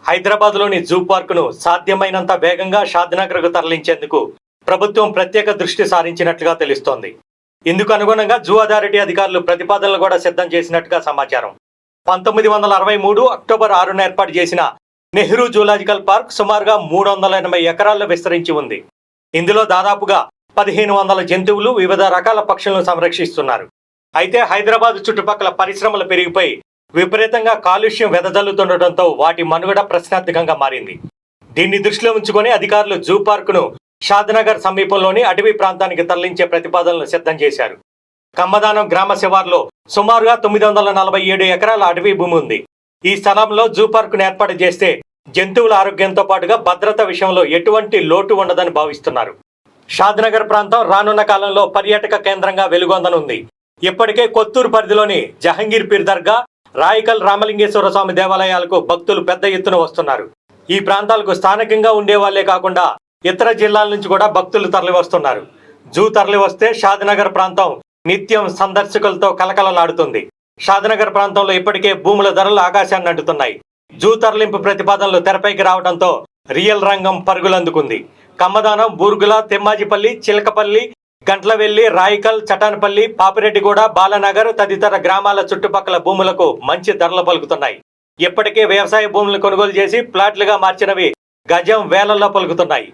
హైదరాబాద్లోని జూ పార్కును సాధ్యమైనంత వేగంగా షాద్నగర్కు తరలించేందుకు ప్రభుత్వం ప్రత్యేక దృష్టి సారించినట్లుగా తెలుస్తోంది. ఇందుకు అనుగుణంగా జూ అథారిటీ అధికారులు ప్రతిపాదనలు కూడా సిద్ధం చేసినట్టుగా సమాచారం. 1963 అక్టోబర్ 6న ఏర్పాటు చేసిన నెహ్రూ జూలాజికల్ పార్క్ సుమారుగా 380 ఎకరాల్లో విస్తరించి ఉంది. ఇందులో దాదాపుగా 1500 జంతువులు, వివిధ రకాల పక్షులను సంరక్షిస్తున్నారు. అయితే హైదరాబాద్ చుట్టుపక్కల పరిశ్రమలు పెరిగిపోయి విపరీతంగా కాలుష్యం వెదజల్లుతుండటంతో వాటి మనుగడ ప్రశ్నార్థకంగా మారింది. దీన్ని దృష్టిలో ఉంచుకొని అధికారులు జూ పార్కును షాద్నగర్ సమీపంలోని అటవీ ప్రాంతానికి తరలించే ప్రతిపాదనలు సిద్ధం చేశారు. కమ్మదానం గ్రామ శివార్లో సుమారుగా 947 ఎకరాల అటవీ భూమి ఉంది. ఈ స్థలంలో జూ పార్కును ఏర్పాటు చేస్తే జంతువుల ఆరోగ్యంతో పాటుగా భద్రత విషయంలో ఎటువంటి లోటు ఉండదని భావిస్తున్నారు. షాద్నగర్ ప్రాంతం రానున్న కాలంలో పర్యాటక కేంద్రంగా వెలుగొందనుంది. ఇప్పటికే కొత్తూరు పరిధిలోని జహంగీర్ పీర్ దర్గా, రాయికల్ రామలింగేశ్వర స్వామి దేవాలయాలకు భక్తులు పెద్ద ఎత్తున వస్తున్నారు. ఈ ప్రాంతాలకు స్థానికంగా ఉండే వాళ్లే కాకుండా ఇతర జిల్లాల నుంచి కూడా భక్తులు తరలి వస్తున్నారు. జూ తరలి వస్తే షాద్నగర్ ప్రాంతం నిత్యం సందర్శకులతో కలకలలాడుతుంది. షాద్నగర్ ప్రాంతంలో ఇప్పటికే భూముల ధరలు ఆకాశాన్ని అంటుతున్నాయి. జూ తరలింపు ప్రతిపాదనలు తెరపైకి రావడంతో రియల్ రంగం పరుగులందుకుంది. కమ్మదానం, బూర్గుల, తెమ్మాజిపల్లి, చిలకపల్లి, గంట్లవెల్లి, రాయికల్, చటాన్పల్లి, పాపిరెడ్డిగూడ, బాలనగర్ తదితర గ్రామాల చుట్టుపక్కల భూములకు మంచి ధరలు పలుకుతున్నాయి. ఇప్పటికే వ్యవసాయ భూములను కొనుగోలు చేసి ప్లాట్లుగా మార్చినవి గజం వేలల్లో పలుకుతున్నాయి.